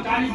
40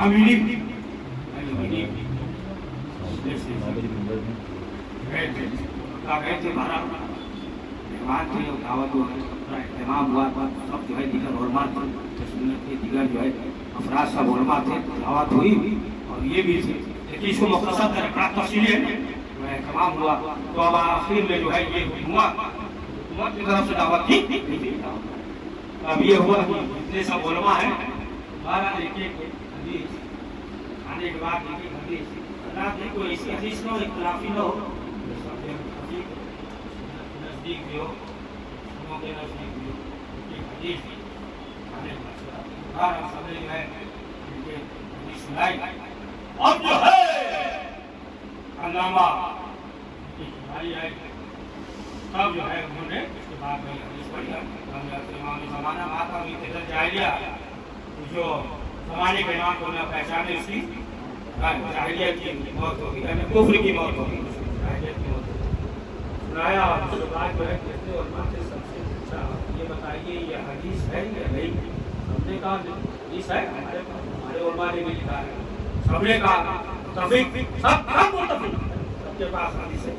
امینی گئے تھے ہمارا مہمان تھے دعوت اہتمام ہوا سب جو ہے دیگر علماء تھے سنت کے دیگر جو ہے افراد سب علماء تھے دعوت ہوئی اور یہ بھی تھے لیکن اس کو مختصر کر بڑا تفصیلی ہے اہتمام ہوا تو اب آخر میں جو ہے یہ ہوا حکومت کی طرف سے دعوت تھی اب یہ ہوا کہ جتنے سب علماء ہیں بارہ ایک ایک حدیث آنے کے بعد ایک ایک حدیث رات میں کوئی ایسی حدیث نہ ہو اختلافی نہ ہو نزدیک بھی ہو لوگوں کے نزدیک بھی ہو ایک حدیث آنے کے بعد سبھی جو ہے حدیث سنائی اب جو ہے علامہ بھائی آئے تب جو ہے انہوں نے اس کے بعد میں حدیث پڑھی امام زمانہ ماتا ہوئی تیزر جاہلیہ جو زمانے کے امام کو نہ پہچانے اس کی جاہلیت کی موت ہوگی یعنی کفر کی موت ہوگی جاہلیت کی موت ہوگی سنایا اس کے بعد جو ہے کہتے علماء سے سب سے پوچھا یہ بتائیے یہ حدیث ہے یا نہیں ہم نے کہا حدیث ہے ہمارے علماء نے بھی لکھا ہے سب نے کہا متفق سب متفق سب کے پاس حدیث ہے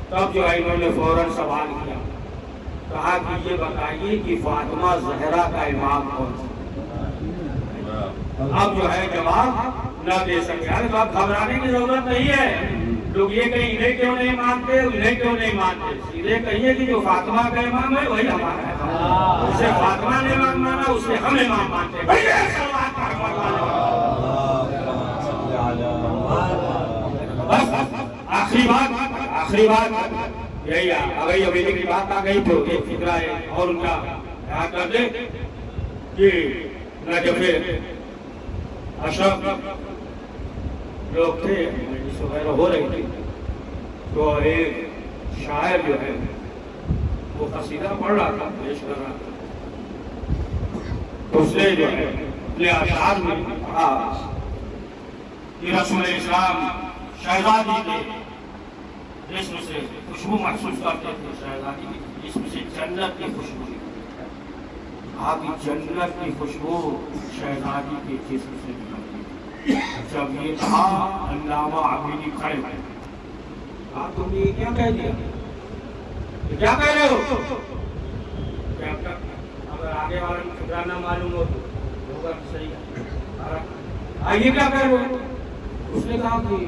تب جو ہے انہوں نے فوراً سوال کیا کہا کہ یہ بتائیے کہ فاطمہ زہرا کا امام کون تھا اب جو ہے جواب نہ دے سکے اب گھبرانے کی ضرورت نہیں ہے لوگ یہ کہیں انہیں کیوں نہیں مانتے انہیں کیوں نہیں مانتے سیدھے کہیے کہ جو فاطمہ کا امام ہے وہی ہمارا ہے اسے فاطمہ نے امام مانا اسے ہم امام مانتے ہیں بس آخری بات یہی اگر ابھی کی بات آ گئی تو ایک فکرہ ہے اور ان کا یاد کر دے کہ نجف اشرف لوگ تھے جس وغیرہ ہو رہی تھی تو ایک شاعر جو ہے وہ قصیدہ پڑھ رہا تھا پیش کر رہا تھا اس نے جو ہے اپنے اشعار میں کہا کہ رسول اسلام شہزادی کے جسم سے خوشبو محسوس کرتے تھے شہزادی کی جسم سے جنت کی خوشبو آپ کی جنت کی خوشبو شہزادی کے جسم سے نکلتی جب یہ کہا علامہ عبیدی کھڑے ہوئے آپ تم نے کیا کہہ دیا یہ کیا کہہ رہے ہو اگر آگے والے کو فکرہ نہ معلوم ہو تو ہوگا صحیح ہے آئیے کیا کہہ رہے ہو اس نے کہا کہ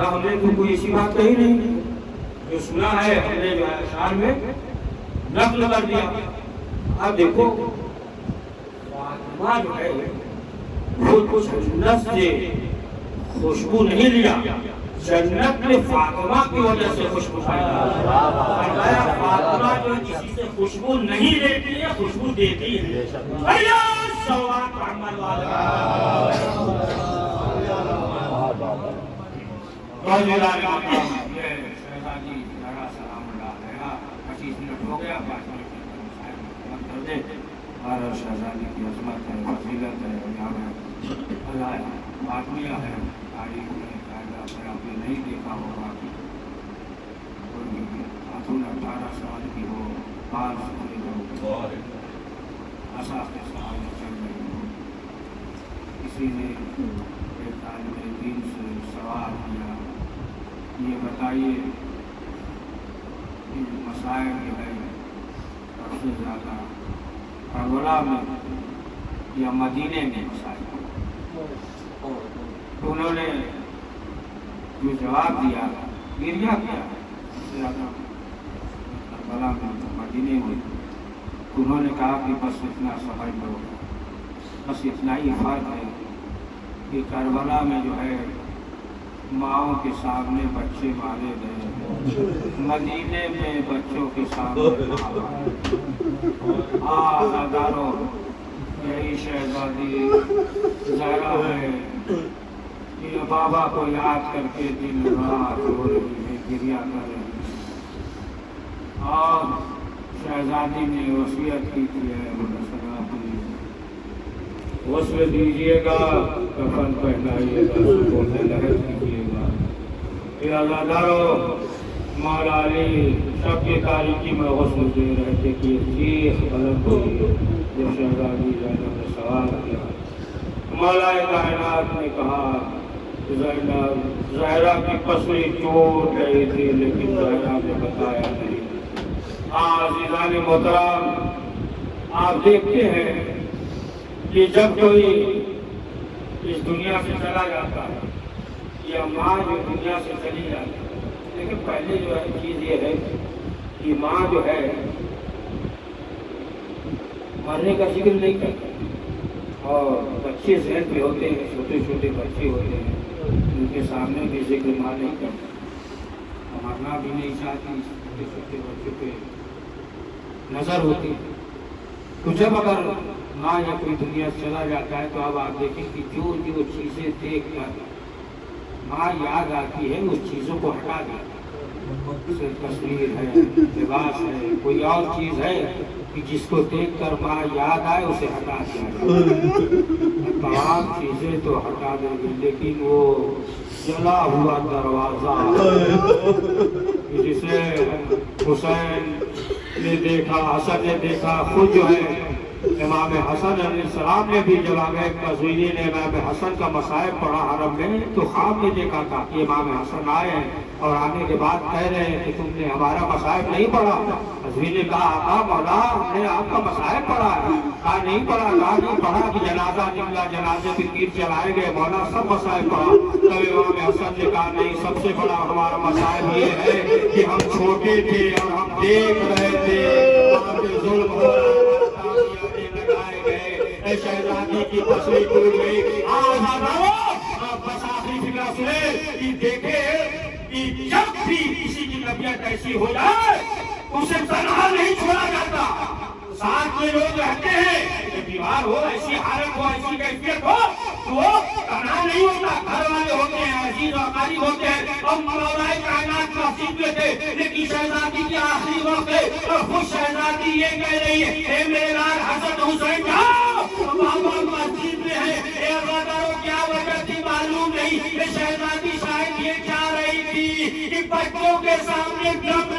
ہم نے تو کوئی ایسی بات کہی نہیں جو سنا ہے ہم نے جو ہے اشعار میں نقل کر دیا اب دیکھو فاطمہ جو ہے وہ کچھ جنت سے خوشبو نہیں لیا جنت نے فاطمہ کی وجہ سے خوشبو پائی فرمایا فاطمہ جو کسی سے خوشبو نہیں لیتی ہے خوشبو دیتی ہے صلوات محمد والا شہزادی سلام اللہ علیہ 25 منٹ ہو گیا اور شہزادی کی عظمت ہے فضیلت ہے یہاں اللہ آدمیاں ہیں تاریخ میں آپ نے نہیں دیکھا ہوگا خاتون 18 سال کی ہو 5 سال ہو اصاف کے سامنے چل رہی ہو کسی نے ایک طالب دین سے سوال کیا یہ بتائیے مسائل جو ہے سب سے زیادہ کربلا میں یا مدینے میں مسائل تو انہوں نے جو جواب دیا گریہ کیا سب سے زیادہ کربلا میں مدینے میں انہوں نے کہا کہ بس اتنا سمجھ لو بس اتنا ہی فرق ہے کہ کربلا میں جو ہے ماؤں کے سامنے بچے مارے گئے مدینے میں بچوں کے سامنے آزاداروں یہی شہزادی زہرا ہے کہ بابا کو یاد کر کے دن رات ہو رہی ہے گریہ کر رہی ہے اور شہزادی نے وصیت کی ہے وصل دیجیے گا کفن پہنائیے گا سکون لحظ کیجیے گا پھر آزاداروں مولا علی شب کی تاریکی میں غسل دے رہے تھے کہ چیخ بلند ہوئی جب شہزادی زینب نے سوال کیا مولا کائنات نے کہا زہرا کی پسلی ٹوٹ گئی تھی لیکن زہرا نے بتایا نہیں۔ عزیزان محترم، آپ دیکھتے ہیں کہ جب کوئی اس دنیا سے چلا جاتا ہے یا ماں جو دنیا سے چلی جاتی ہے، لیکن پہلے جو ہے چیز یہ ہے کہ ماں جو ہے مرنے کا ذکر نہیں کرتی، اور بچے ذہن پہ ہوتے ہیں، چھوٹے چھوٹے بچے ہوتے ہیں، ان کے سامنے بھی ذکر ماں نہیں کرتی، مرنا بھی نہیں چاہتی، چھوٹے چھوٹے بچوں پہ نظر ہوتی ہے۔ تو جب اگر ماں یا کوئی دنیا سے چلا جاتا ہے تو اب آپ دیکھیں کہ جو جو چیزیں دیکھ کر ماں یاد آتی ہے اس چیزوں کو ہٹا دیتا ہے۔ تصویر ہے، لباس ہے، کوئی اور چیز ہے کہ جس کو دیکھ کر ماں یاد آئے اسے ہٹا دیا جائے۔ تمام چیزیں تو ہٹا دیں گے لیکن وہ جلا ہوا دروازہ جسے حسین نے دیکھا، حسن نے دیکھا، خود جو ہے امام حسن علیہ السلام نے بھی جب ایک قزوینی نے امام حسن کا مصائب پڑھا حرم میں تو خواب میں دیکھا تھا کہ امام حسن آئے ہیں اور آنے کے بعد کہہ رہے ہیں کہ تم نے ہمارا مصائب نہیں پڑھا۔ قزوینی نے کہا آقا مولا ہم نے آپ کا مصائب پڑھا ہے۔ کہا نہیں پڑھا، کہا نہیں پڑھا کہ جنازہ نکلا، جنازے پہ تیر چلائے گئے، مولا سب مصائب پڑھا۔ تب امام حسن نے کہا نہیں، سب سے بڑا ہمارا مصائب یہ ہے کہ ہم چھوٹے تھے اور ہم دیکھ رہے تھے وہاں پہ ظلم ہو رہا ہے، شہزادی کی پسلی ٹوٹ گئی۔ بس آخری فکر سنے کہ دیکھے کہ جب بھی کسی کی طبیعت ایسی ہو جائے اسے تنہا نہیں چھوڑا جاتا، ساتھ میں لوگ رہتے ہیں، کہ بیمار ہو، ایسی حالت ہو، ایسی کیفیت ہو تو وہ تنہا نہیں ہوتا، گھر والے ہوتے ہیں، عزیز و اقارب ہوتے ہیں۔ اور مولا کائنات نصیب میں تھے لیکن شہزادی کی آخری وقت ہے اور خود شہزادی یہ کہہ رہی ہے اے میرے لال حسن حسین جاؤ، بابا مسجد میں ہے، اے وزاروں کیا وجہ تھی معلوم نہیں۔ یہ شہزادی شاید یہ چاہ رہی تھی کہ بچوں کے سامنے دم